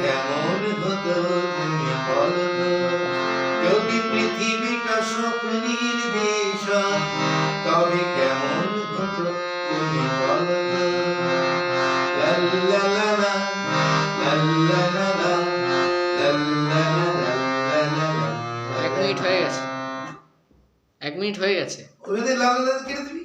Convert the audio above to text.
কেমন হতো তুমি বলো তো, যদি পৃথিবীটা স্বপ্নের দেশ হয়, তবে কেমন হতো তুমি বলো তো। লা লা লা লা, লা লা লা লা, লা লা লা লা, লা লা লা। 1 মিনিট হয়ে গেছে, 1 মিনিট হয়ে গেছে। ওখানে লা লা লা কেটে দিবি।